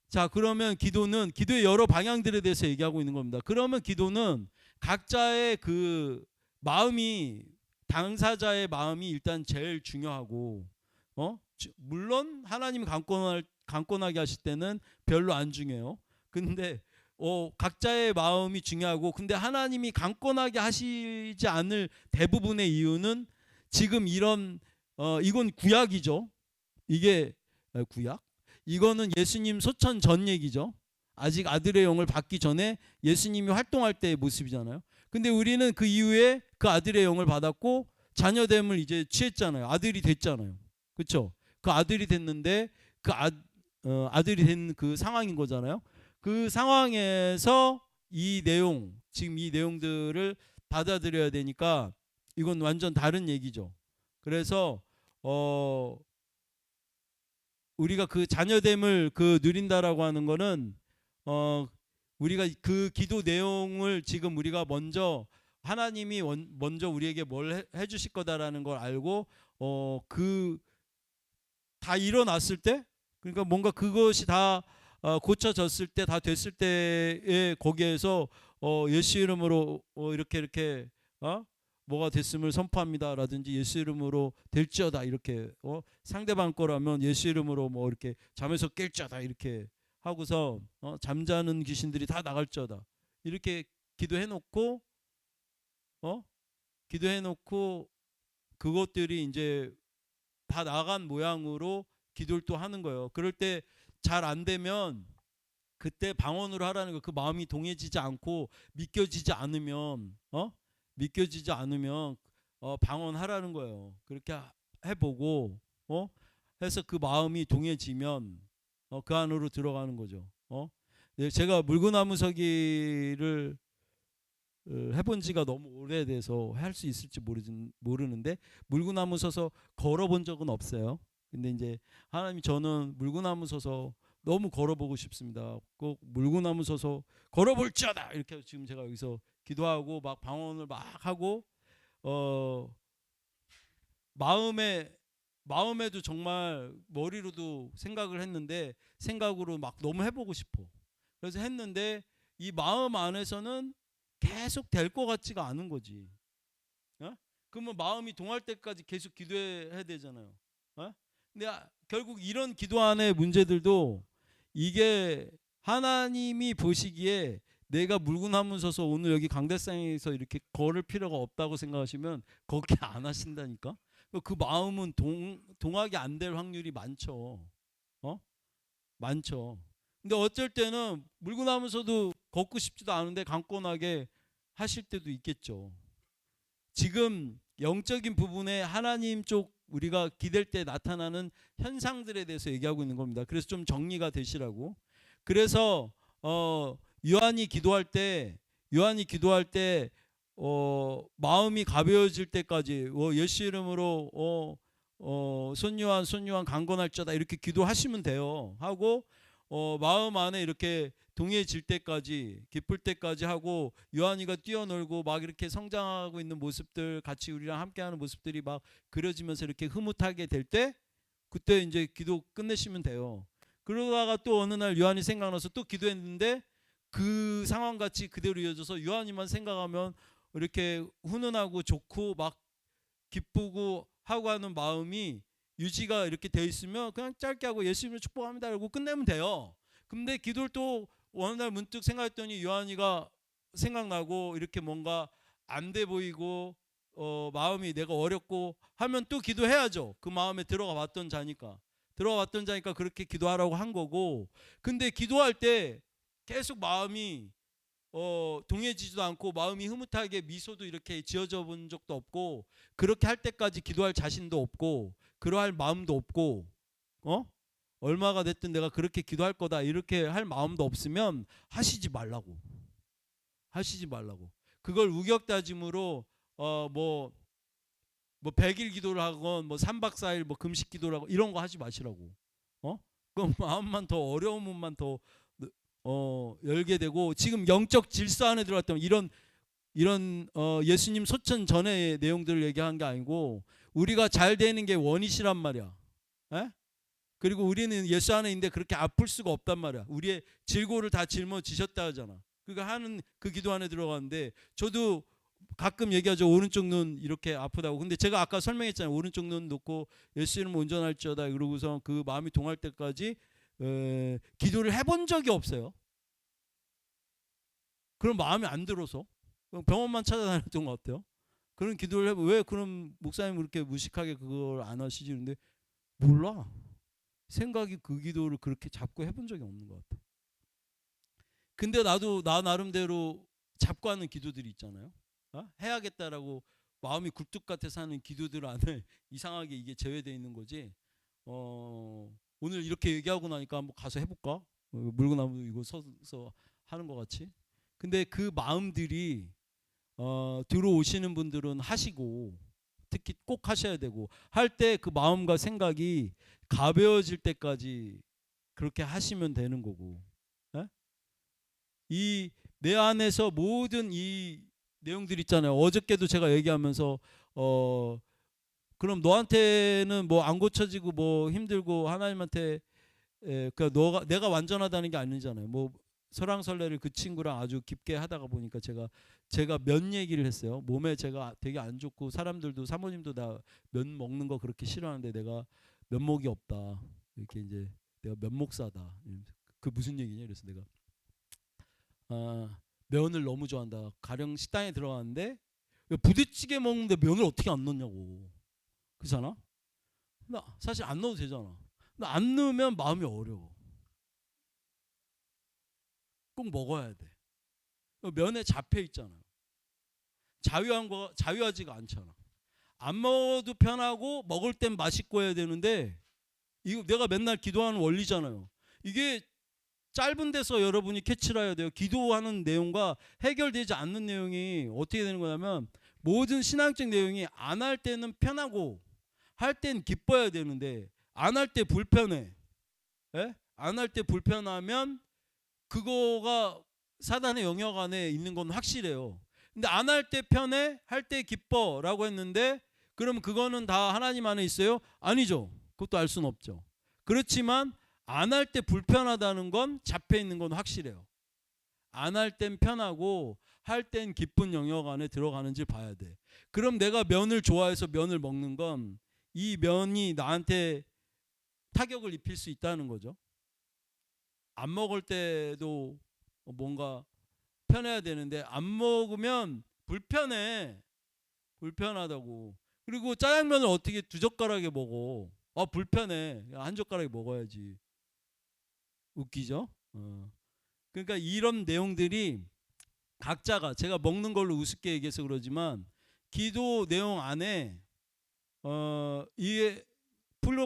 자, 그러면 기도는 기도의 여러 방향들에 대해서 얘기하고 있는 겁니다. 그러면 기도는 각자의 그 마음이, 당사자의 마음이 일단 제일 중요하고, 물론 하나님이 강권하게 하실 때는 별로 안 중요해요. 근데 각자의 마음이 중요하고, 근데 하나님이 강권하게 하시지 않을 대부분의 이유는 지금 이런 이건 구약이죠. 이게 구약? 이거는 예수님 소천 전 얘기죠. 아직 아들의 영을 받기 전에 예수님이 활동할 때의 모습이잖아요. 근데 우리는 그 이후에 그 아들의 영을 받았고 자녀됨을 이제 취했잖아요. 아들이 됐잖아요. 그렇죠? 그 아들이 됐는데 그 아들이 된 그 상황인 거잖아요. 그 상황에서 이 내용, 지금 이 내용들을 받아들여야 되니까 이건 완전 다른 얘기죠. 그래서 우리가 그 자녀됨을 그 누린다라고 하는 거는 우리가 그 기도 내용을 지금 우리가 먼저 하나님이 먼저 우리에게 뭘 해주실 거다라는 걸 알고 그 다 일어났을 때, 그러니까 뭔가 그것이 다 고쳐졌을 때, 다 됐을 때에 거기에서 예수 이름으로 이렇게 뭐가 됐음을 선포합니다라든지 예수 이름으로 될지어다 이렇게 상대방 거라면 예수 이름으로 뭐 이렇게 잠에서 깰지어다 이렇게 하고서 잠자는 귀신들이 다 나갈지어다 이렇게 기도해놓고 그것들이 이제 다 나간 모양으로 기도를 또 하는 거예요. 그럴 때 잘 안 되면 그때 방언으로 하라는 거. 그 마음이 동해지지 않고 믿겨지지 않으면 방언하라는 거예요. 그렇게 해보고 해서 그 마음이 동해지면 그 안으로 들어가는 거죠. 제가 물구나무 서기를 해본 지가 너무 오래돼서 할 수 있을지 모르는데 물구나무 서서 걸어본 적은 없어요. 근데 이제 하나님이 저는 물구나무 서서 너무 걸어보고 싶습니다. 꼭 물구나무 서서 걸어볼지어다 이렇게 지금 제가 여기서 기도하고 막 방언을 막 하고 마음에도 정말 머리로도 생각을 했는데 생각으로 막 너무 해보고 싶어. 그래서 했는데 이 마음 안에서는 계속 될 것 같지가 않은 거지. 그러면 마음이 동할 때까지 계속 기도해야 되잖아요. 근데 결국 이런 기도 안의 문제들도 이게 하나님이 보시기에 내가 물구나무 서서 오늘 여기 강대상에서 이렇게 걸을 필요가 없다고 생각하시면 그렇게 안 하신다니까. 그 마음은 동하게 안 될 확률이 많죠. 많죠. 근데 어쩔 때는 물구나무 서도 걷고 싶지도 않은데 강권하게 하실 때도 있겠죠. 지금 영적인 부분에 하나님 쪽 우리가 기댈 때 나타나는 현상들에 대해서 얘기하고 있는 겁니다. 그래서 좀 정리가 되시라고. 그래서 요한이 기도할 때 마음이 가벼워질 때까지 예수 이름으로 손요한 강건할자다 이렇게 기도하시면 돼요. 하고 마음 안에 이렇게 동해질 때까지 기쁠 때까지 하고 요한이가 뛰어놀고 막 이렇게 성장하고 있는 모습들 같이 우리랑 함께하는 모습들이 막 그려지면서 이렇게 흐뭇하게 될 때 그때 이제 기도 끝내시면 돼요. 그러다가 또 어느 날 요한이 생각나서 또 기도했는데 그 상황같이 그대로 이어져서 요한이만 생각하면 이렇게 훈훈하고 좋고 막 기쁘고 하고 하는 마음이 유지가 이렇게 돼 있으면 그냥 짧게 하고 예수님을 축복합니다 라고 끝내면 돼요. 근데 기도를 또 어느 날 문득 생각했더니 요한이가 생각나고 이렇게 뭔가 안 돼 보이고 마음이 내가 어렵고 하면 또 기도해야죠. 그 마음에 들어가 왔던 자니까 그렇게 기도하라고 한 거고. 근데 기도할 때 계속 마음이 동해지지도 않고 마음이 흐뭇하게 미소도 이렇게 지어져 본 적도 없고 그렇게 할 때까지 기도할 자신도 없고 그러할 마음도 없고 얼마가 됐든 내가 그렇게 기도할 거다 이렇게 할 마음도 없으면 하시지 말라고. 그걸 우격다짐으로 뭐 100일 기도를 하건 뭐 3박 4일 뭐 금식 기도를 하고 이런 거 하지 마시라고. 그럼 마음만 더 어려움만 더 열게 되고 지금 영적 질서 안에 들어갔다면 이런 예수님 소천 전의 내용들을 얘기한 게 아니고 우리가 잘 되는 게 원이시란 말이야. 에? 그리고 우리는 예수 안에 있는데 그렇게 아플 수가 없단 말이야. 우리의 질고를 다 짊어지셨다 하잖아. 그러니까 하는 그 기도 안에 들어가는데 저도 가끔 얘기하죠. 오른쪽 눈 이렇게 아프다고. 근데 제가 아까 설명했잖아요. 오른쪽 눈 놓고 예수 이름 온전할지어다 그러고서 그 마음이 동할 때까지 기도를 해본 적이 없어요. 그런 마음이 안 들어서 병원만 찾아다녔던 것 같아요. 그런 기도를 해보 왜 그런 목사님 그렇게 무식하게 그걸 안 하시지? 근데 몰라. 생각이 그 기도를 그렇게 잡고 해본 적이 없는 것 같아. 근데 나도 나 나름대로 잡고 하는 기도들이 있잖아요. 해야겠다라고 마음이 굴뚝 같아서 하는 기도들 안에 이상하게 이게 제외되어 있는 거지. 오늘 이렇게 얘기하고 나니까 한번 가서 해볼까? 물구나무 이거 서서 하는 것 같이. 근데 그 마음들이 들어오시는 분들은 하시고 특히 꼭 하셔야 되고 할 때 그 마음과 생각이 가벼워질 때까지 그렇게 하시면 되는 거고. 이 내 안에서 모든 이 내용들 있잖아요. 어저께도 제가 얘기하면서 그럼 너한테는 뭐 안 고쳐지고 뭐 힘들고 하나님한테 그러니까 내가 완전하다는 게 아니잖아요. 뭐 설왕설래를 그 친구랑 아주 깊게 하다가 보니까 제가 면 얘기를 했어요. 몸에 제가 되게 안 좋고 사람들도 사모님도 나 면 먹는 거 그렇게 싫어하는데 내가 면목이 없다. 이렇게 이제 내가 면목사다. 그 무슨 얘기냐? 그래서 내가 면을 너무 좋아한다. 가령 식당에 들어갔는데 부대찌개 먹는데 면을 어떻게 안 넣냐고. 그렇잖아? 나 사실 안 넣어도 되잖아. 근데 안 넣으면 마음이 어려워. 꼭 먹어야 돼. 면에 잡혀 있잖아. 자유하지가 않잖아. 안 먹어도 편하고 먹을 땐 맛있고 해야 되는데 이거 내가 맨날 기도하는 원리잖아요. 이게 짧은 데서 여러분이 캐치를 해야 돼요. 기도하는 내용과 해결되지 않는 내용이 어떻게 되는 거냐면 모든 신앙적 내용이 안 할 때는 편하고 할 땐 기뻐야 되는데 안 할 때 불편해. 안 할 때 불편하면 그거가 사단의 영역 안에 있는 건 확실해요. 근데 안 할 때 편해, 할 때 기뻐라고 했는데 그럼 그거는 다 하나님 안에 있어요? 아니죠. 그것도 알 수는 없죠. 그렇지만 안 할 때 불편하다는 건 잡혀 있는 건 확실해요. 안 할 땐 편하고 할 땐 기쁜 영역 안에 들어가는지 봐야 돼. 그럼 내가 면을 좋아해서 면을 먹는 건 이 면이 나한테 타격을 입힐 수 있다는 거죠. 안 먹을 때도 뭔가 편해야 되는데 안 먹으면 불편하다고. 그리고 짜장면을 어떻게 두 젓가락에 먹어? 불편해. 한 젓가락에 먹어야지. 웃기죠? 그러니까 이런 내용들이 각자가, 제가 먹는 걸로 우습게 얘기해서 그러지만 기도 내용 안에 이게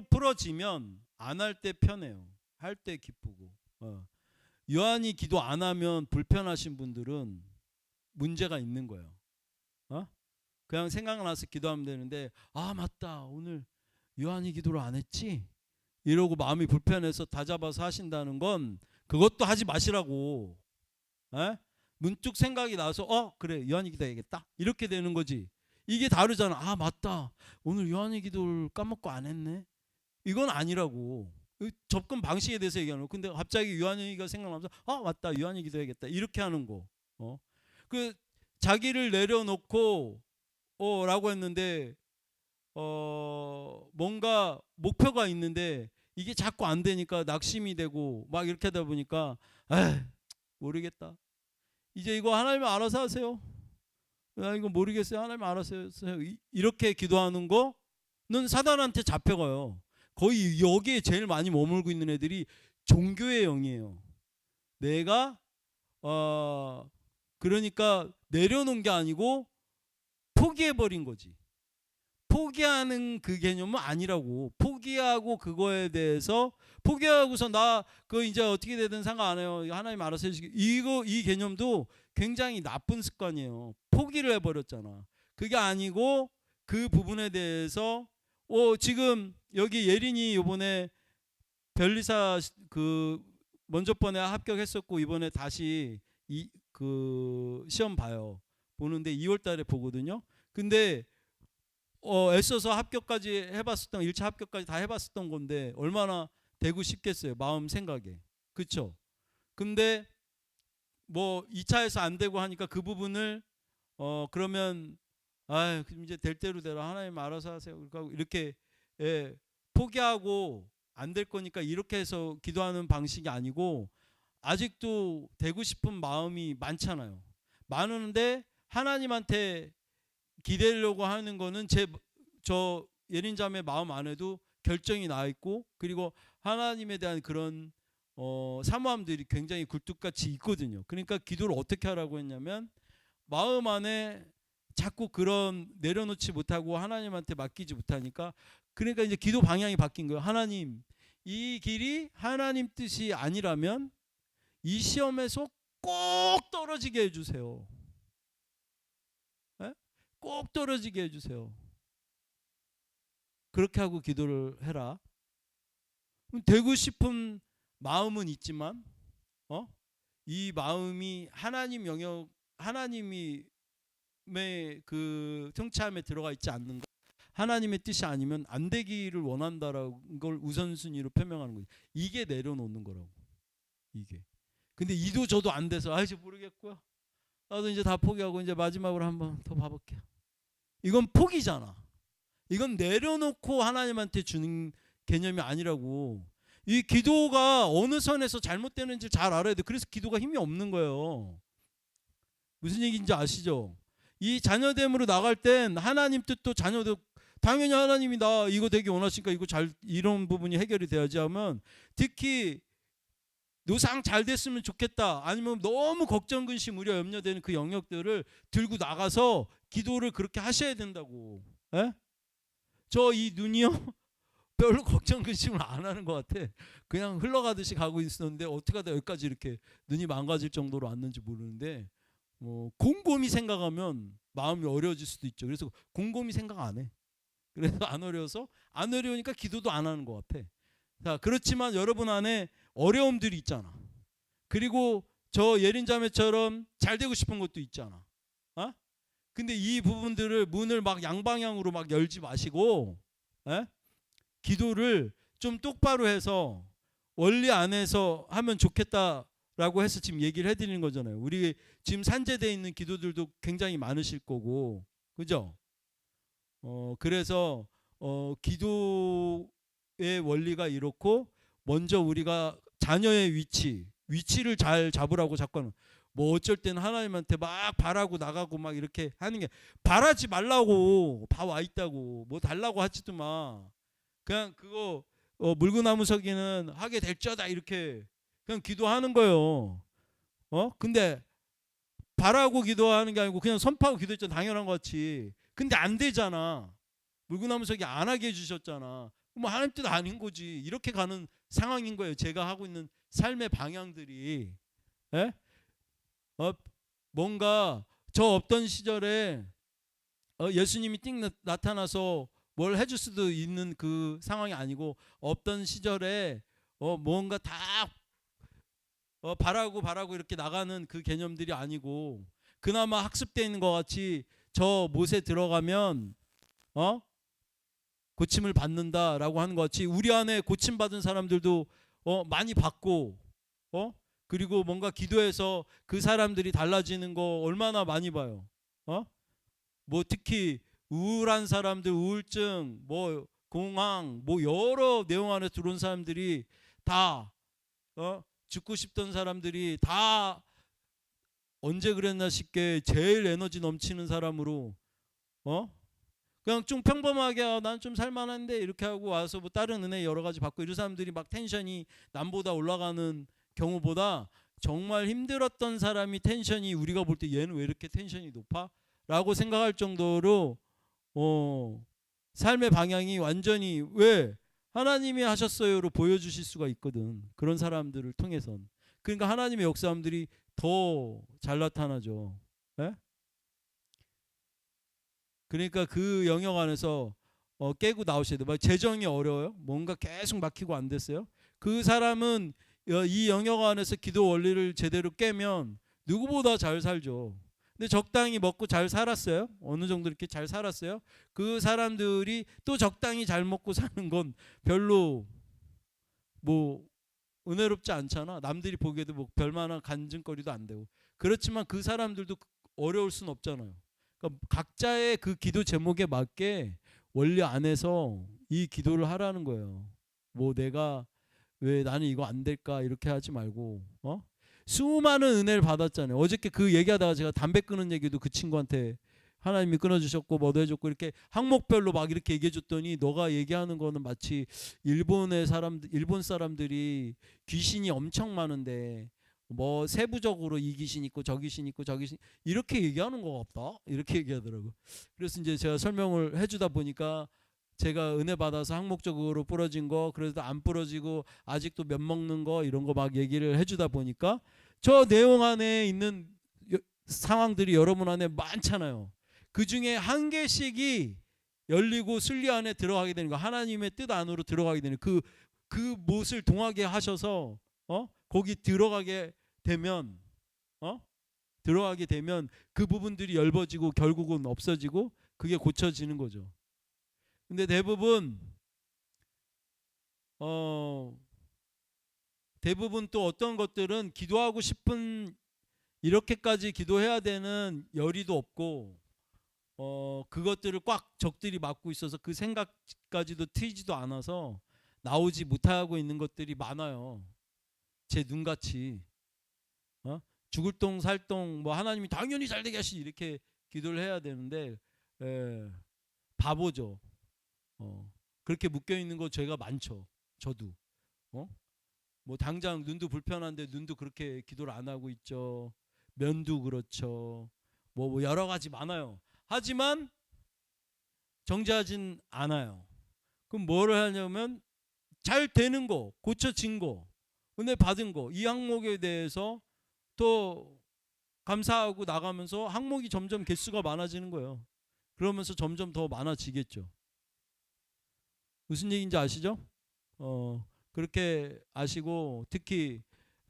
풀어지면 안 할 때 편해요. 할 때 기쁘고. 요한이 기도 안 하면 불편하신 분들은 문제가 있는 거예요. 그냥 생각나서 기도하면 되는데, 아 맞다, 오늘 요한이 기도를 안 했지? 이러고 마음이 불편해서 다잡아서 하신다는 건 그것도 하지 마시라고. 문득 생각이 나서 그래 요한이 기도해야겠다 이렇게 되는 거지. 이게 다르잖아. 아 맞다, 오늘 요한이 기도를 까먹고 안 했네. 이건 아니라고. 접근 방식에 대해서 얘기하는 거. 근데 갑자기 요한이가 생각나면서 맞다, 요한이 기도해야겠다 이렇게 하는 거. 그 자기를 내려놓고 라고 했는데 뭔가 목표가 있는데 이게 자꾸 안 되니까 낙심이 되고 막 이렇게 하다 보니까 모르겠다, 이제 이거 하나님 알아서 하세요, 이거 모르겠어요, 하나님 알아서 하세요, 이렇게 기도하는 거는 사단한테 잡혀가요. 거의 여기에 제일 많이 머물고 있는 애들이 종교의 영이에요. 내가 그러니까 내려놓은 게 아니고 포기해버린 거지. 포기하는 그 개념은 아니라고. 포기하고 그거에 대해서 포기하고서 나 그거 이제 어떻게 되든 상관 안 해요, 하나님 알아서 해주시기, 이 개념도 굉장히 나쁜 습관이에요. 포기를 해버렸잖아. 그게 아니고 그 부분에 대해서 지금 여기 예린이 이번에 변리사 그 먼저 번에 합격했었고 이번에 다시 그 시험 봐요. 보는데 2월 달에 보거든요. 근데 애써서 합격까지 해봤었던, 1차 합격까지 다 해봤었던 건데 얼마나 되고 싶겠어요, 마음 생각에. 그쵸? 근데 뭐 2차에서 안 되고 하니까 그 부분을 그러면 이제 될 대로 되라, 하나님 알아서 하세요, 이렇게 포기하고 안 될 거니까 이렇게 해서 기도하는 방식이 아니고, 아직도 되고 싶은 마음이 많잖아요. 많은데 하나님한테 기대려고 하는 거는 저 예린자매 마음 안에도 결정이 나 있고, 그리고 하나님에 대한 그런 사모함들이 굉장히 굴뚝같이 있거든요. 그러니까 기도를 어떻게 하라고 했냐면, 마음 안에 자꾸 그런 내려놓지 못하고 하나님한테 맡기지 못하니까, 그러니까 이제 기도 방향이 바뀐 거예요. 하나님, 이 길이 하나님 뜻이 아니라면 이 시험에서 꼭 떨어지게 해주세요. 꼭 떨어지게 해주세요. 그렇게 하고 기도를 해라. 되고 싶은 마음은 있지만 이 마음이 하나님 영역, 하나님이 그 통치함에 들어가 있지 않는 것, 하나님의 뜻이 아니면 안 되기를 원한다라는 걸 우선순위로 표명하는 거지. 이게 내려놓는 거라고. 이게. 근데 이도 저도 안 돼서 이제 모르겠고요, 나도 이제 다 포기하고 이제 마지막으로 한번 더 봐볼게요. 이건 포기잖아. 이건 내려놓고 하나님한테 주는 개념이 아니라고. 이 기도가 어느 선에서 잘못되는지 잘 알아야 돼. 그래서 기도가 힘이 없는 거예요. 무슨 얘기인지 아시죠? 이 자녀됨으로 나갈 땐 하나님 뜻도 자녀도 당연히 하나님이 나 이거 되게 원하시니까 이거 이런 부분이 해결이 돼야지 하면, 특히 노상 잘 됐으면 좋겠다, 아니면 너무 걱정, 근심, 우려, 염려되는 그 영역들을 들고 나가서 기도를 그렇게 하셔야 된다고. 저 이 눈이요 별로 걱정, 근심을 안 하는 것 같아. 그냥 흘러가듯이 가고 있었는데 어떻게 하다 여기까지 이렇게 눈이 망가질 정도로 왔는지 모르는데, 곰곰이 생각하면 마음이 어려워질 수도 있죠. 그래서 곰곰이 생각 안 해. 그래서 안 어려우니까 기도도 안 하는 것 같아. 자, 그렇지만 여러분 안에 어려움들이 있잖아. 그리고 저 예린자매처럼 잘 되고 싶은 것도 있잖아. 근데 이 부분들을 문을 막 양방향으로 막 열지 마시고 기도를 좀 똑바로 해서 원리 안에서 하면 좋겠다라고 해서 지금 얘기를 해드리는 거잖아요. 우리 지금 산재되어 있는 기도들도 굉장히 많으실 거고, 그죠? 그래서 기도의 원리가 이렇고, 먼저 우리가 자녀의 위치를 잘 잡으라고 자꾸는, 뭐 어쩔 때는 하나님한테 막 바라고 나가고 막 이렇게 하는 게, 바라지 말라고, 다 와 있다고, 뭐 달라고 하지도 마. 그냥 그거 물구나무 서기는 하게 될지어다 이렇게 그냥 기도하는 거예요. 근데 바라고 기도하는 게 아니고 그냥 선포하고 기도했죠. 당연한 것 같이. 근데 안 되잖아. 물구나무서기 안 하게 해주셨잖아. 뭐 하나님 뜻 아닌 거지. 이렇게 가는 상황인 거예요. 제가 하고 있는 삶의 방향들이. 예? 뭔가 저 없던 시절에 예수님이 띵 나타나서 뭘 해줄 수도 있는 그 상황이 아니고, 없던 시절에 뭔가 다 바라고 이렇게 나가는 그 개념들이 아니고, 그나마 학습되어 있는 것 같이 저 못에 들어가면 고침을 받는다라고 하는 것 같이, 우리 안에 고침 받은 사람들도 많이 받고, 그리고 뭔가 기도해서 그 사람들이 달라지는 거 얼마나 많이 봐요. 뭐 특히 우울한 사람들, 우울증, 뭐 공황, 뭐 여러 내용 안에 들어온 사람들이 다 죽고 싶던 사람들이 다 언제 그랬나 싶게 제일 에너지 넘치는 사람으로 그냥 좀 평범하게 난 좀 살만한데 이렇게 하고 와서 뭐 다른 은혜 여러 가지 받고, 이런 사람들이 막 텐션이 남보다 올라가는 경우보다, 정말 힘들었던 사람이 텐션이, 우리가 볼 때 얘는 왜 이렇게 텐션이 높아? 라고 생각할 정도로 삶의 방향이 완전히, 왜 하나님이 하셨어요로 보여주실 수가 있거든. 그런 사람들을 통해선. 그러니까 하나님의 역사함들이 더 잘 나타나죠. 예? 그러니까 그 영역 안에서 깨고 나오셔야 돼요. 재정이 어려워요. 뭔가 계속 막히고 안 됐어요. 그 사람은 이 영역 안에서 기도 원리를 제대로 깨면 누구보다 잘 살죠. 근데 적당히 먹고 잘 살았어요. 어느 정도 이렇게 잘 살았어요. 그 사람들이 또 적당히 잘 먹고 사는 건 별로 뭐 은혜롭지 않잖아. 남들이 보기에도 뭐 별만한 간증거리도 안 되고. 그렇지만 그 사람들도 어려울 순 없잖아요. 그러니까 각자의 그 기도 제목에 맞게 원리 안에서 이 기도를 하라는 거예요. 뭐 내가 왜 나는 이거 안 될까 이렇게 하지 말고 수많은 은혜를 받았잖아요. 어저께 그 얘기하다가 제가 담배 끊는 얘기도 그 친구한테 하나님이 끊어주셨고 뭐도 해줬고 이렇게 항목별로 막 이렇게 얘기해줬더니, 너가 얘기하는 거는 마치 일본 사람들이 귀신이 엄청 많은데 뭐 세부적으로 이 귀신 있고 저 귀신 있고 저 귀신 이렇게 얘기하는 것 같다, 이렇게 얘기하더라고. 그래서 이제 제가 설명을 해주다 보니까, 제가 은혜 받아서 항목적으로 부러진 거, 그래도 안 부러지고 아직도 면 먹는 거, 이런 거 막 얘기를 해주다 보니까 저 내용 안에 있는 상황들이 여러분 안에 많잖아요. 그 중에 한 개씩이 열리고 순리 안에 들어가게 되는 거, 하나님의 뜻 안으로 들어가게 되는 그 못을 동하게 하셔서 거기 들어가게 되면 그 부분들이 엷어지고 결국은 없어지고 그게 고쳐지는 거죠. 근데 대부분 또 어떤 것들은 기도하고 싶은, 이렇게까지 기도해야 되는 열의도 없고 그것들을 꽉 적들이 막고 있어서 그 생각까지도 트이지도 않아서 나오지 못하고 있는 것들이 많아요. 제 눈같이 죽을 똥 살똥 뭐 하나님이 당연히 잘되게 하시 이렇게 기도를 해야 되는데 바보죠. 그렇게 묶여 있는 거 죄가 많죠. 저도 뭐 당장 눈도 불편한데 눈도 그렇게 기도를 안 하고 있죠. 면도 그렇죠. 뭐 여러 가지 많아요. 하지만 정죄하진 않아요. 그럼 뭐를 하냐면 잘 되는 거, 고쳐진 거, 은혜 받은 거, 이 항목에 대해서 또 감사하고 나가면서 항목이 점점 개수가 많아지는 거예요. 그러면서 점점 더 많아지겠죠. 무슨 얘기인지 아시죠? 그렇게 아시고, 특히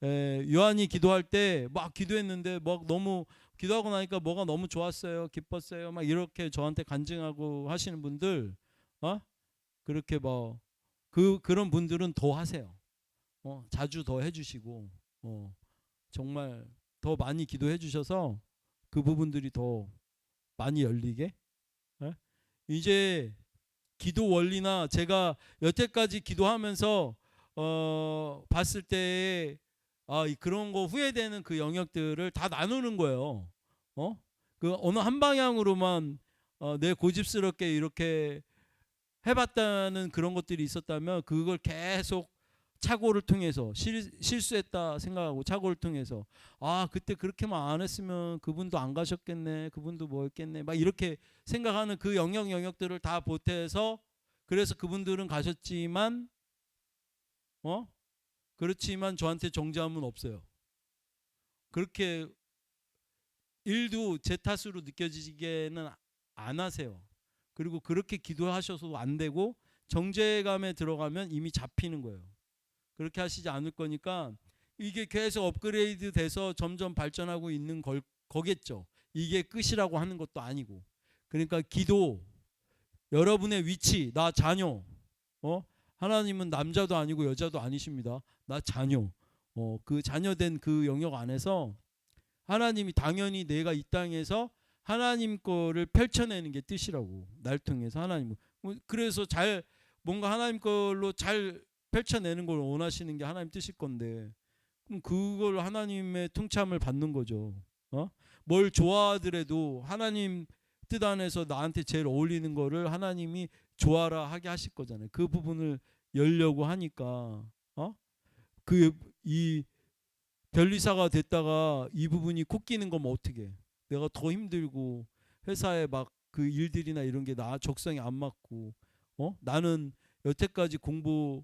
요한이 기도할 때 막 기도했는데 막 너무 기도하고 나니까 뭐가 너무 좋았어요, 기뻤어요, 막 이렇게 저한테 간증하고 하시는 분들, 그렇게 뭐 그런 분들은 더 하세요. 자주 더 해주시고 정말 더 많이 기도해 주셔서 그 부분들이 더 많이 열리게. 이제 기도 원리나 제가 여태까지 기도하면서 봤을 때 그런 거 후회되는 그 영역들을 다 나누는 거예요. 그 어느 한 방향으로만 내 고집스럽게 이렇게 해봤다는 그런 것들이 있었다면 그걸 계속 착오를 통해서 실수했다 생각하고 착오를 통해서 아 그때 그렇게만 안 했으면 그분도 안 가셨겠네, 그분도 뭐 했겠네, 막 이렇게 생각하는 그 영역들을 다 보태서 그래서 그분들은 가셨지만 그렇지만 저한테 정죄함은 없어요. 그렇게 일도 제 탓으로 느껴지게는 안 하세요. 그리고 그렇게 기도하셔서도 안 되고 정죄감에 들어가면 이미 잡히는 거예요. 그렇게 하시지 않을 거니까 이게 계속 업그레이드 돼서 점점 발전하고 있는 거겠죠. 이게 끝이라고 하는 것도 아니고. 그러니까 기도, 여러분의 위치, 나 자녀, 하나님은 남자도 아니고 여자도 아니십니다. 나 자녀, 그 자녀된 그 영역 안에서 하나님이 당연히 내가 이 땅에서 하나님 거를 펼쳐내는 게 뜻이라고. 날 통해서 하나님. 그래서 잘 뭔가 하나님 걸로 잘 펼쳐내는 걸 원하시는 게 하나님 뜻일 건데 그럼 그걸 하나님의 통참을 받는 거죠. 뭘 좋아하더라도 하나님 뜻 안에서 나한테 제일 어울리는 거를 하나님이 좋아라 하게 하실 거잖아요. 그 부분을 열려고 하니까 그 이 변리사가 됐다가 이 부분이 콧기는 거면 어떻게? 내가 더 힘들고 회사에 막 그 일들이나 이런 게 나 적성에 안 맞고 나는 여태까지 공부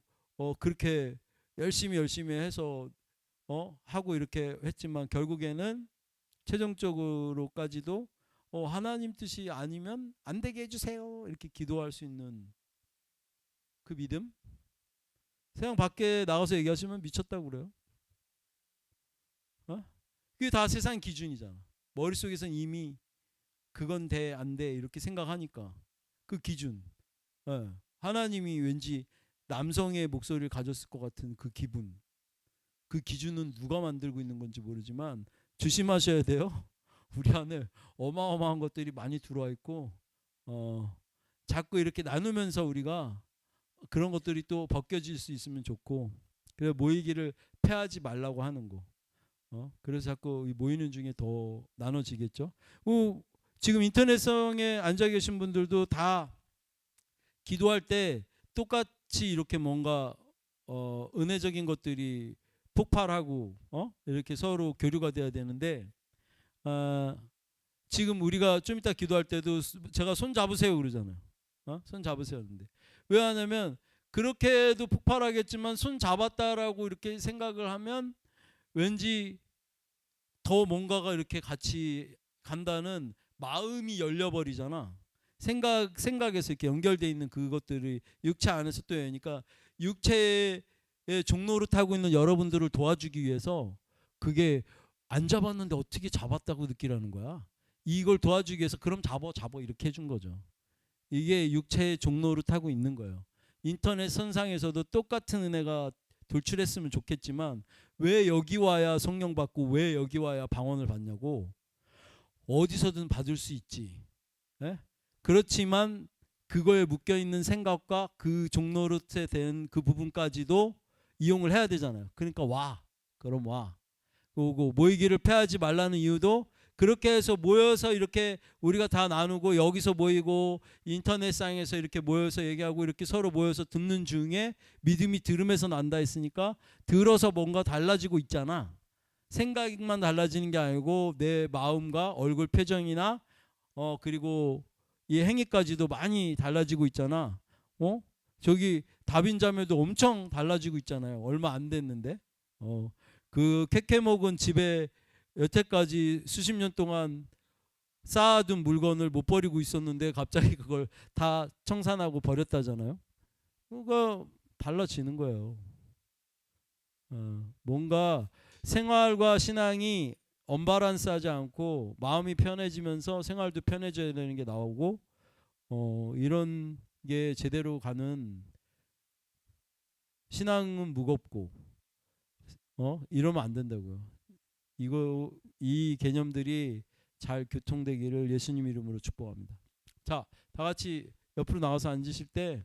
그렇게 열심히 해서 하고 이렇게 했지만 결국에는 최종적으로까지도 하나님 뜻이 아니면 안 되게 해주세요 이렇게 기도할 수 있는 그 믿음. 세상 밖에 나가서 얘기하시면 미쳤다고 그래요. 그게 다 세상 기준이잖아. 머릿속에선 이미 그건 돼 안 돼 이렇게 생각하니까 그 기준. 하나님이 왠지 남성의 목소리를 가졌을 것 같은 그 기분. 그 기준은 누가 만들고 있는 건지 모르지만 조심하셔야 돼요. 우리 안에 어마어마한 것들이 많이 들어와 있고 자꾸 이렇게 나누면서 우리가 그런 것들이 또 벗겨질 수 있으면 좋고 그래서 모이기를 패하지 말라고 하는 거. 그래서 자꾸 모이는 중에 더 나눠지겠죠. 지금 인터넷성에 앉아 계신 분들도 다 기도할 때 똑같이 이렇게 뭔가 은혜적인 것들이 폭발하고 이렇게 서로 교류가 돼야 되는데 지금 우리가 좀 이따 기도할 때도 제가 손 잡으세요 그러잖아요. 손 잡으세요 하는데 왜 하냐면 그렇게 해도 폭발하겠지만 손 잡았다라고 이렇게 생각을 하면 왠지 더 뭔가가 이렇게 같이 간다는 마음이 열려버리잖아. 생각에서 이렇게 연결되어 있는 그것들이 육체 안에서 또 열리니까 육체의 종로를 타고 있는 여러분들을 도와주기 위해서 그게 안 잡았는데 어떻게 잡았다고 느끼라는 거야. 이걸 도와주기 위해서 그럼 잡어 이렇게 해준 거죠. 이게 육체의 종로를 타고 있는 거예요. 인터넷 선상에서도 똑같은 은혜가 돌출했으면 좋겠지만 왜 여기 와야 성령 받고 왜 여기 와야 방언을 받냐고. 어디서든 받을 수 있지. 그렇지만 그거에 묶여있는 생각과 그 종로릇에 된 그 부분까지도 이용을 해야 되잖아요. 그러니까 그럼 와. 그리고 모이기를 패하지 말라는 이유도 그렇게 해서 모여서 이렇게 우리가 다 나누고 여기서 모이고 인터넷상에서 이렇게 모여서 얘기하고 이렇게 서로 모여서 듣는 중에 믿음이 들음에서 난다 했으니까 들어서 뭔가 달라지고 있잖아. 생각만 달라지는 게 아니고 내 마음과 얼굴 표정이나 그리고 이 행위까지도 많이 달라지고 있잖아. 저기 다빈 자매도 엄청 달라지고 있잖아요. 얼마 안 됐는데. 그 캐캐목은 집에 여태까지 수십 년 동안 쌓아둔 물건을 못 버리고 있었는데 갑자기 그걸 다 청산하고 버렸다잖아요. 그거 달라지는 거예요. 뭔가 생활과 신앙이 언밸런스하지 않고 마음이 편해지면서 생활도 편해져야 되는 게 나오고 이런 게 제대로 가는 신앙은 무겁고 이러면 안 된다고요. 이 개념들이 잘 교통되기를 예수님 이름으로 축복합니다. 자, 다 같이 옆으로 나가서 앉으실 때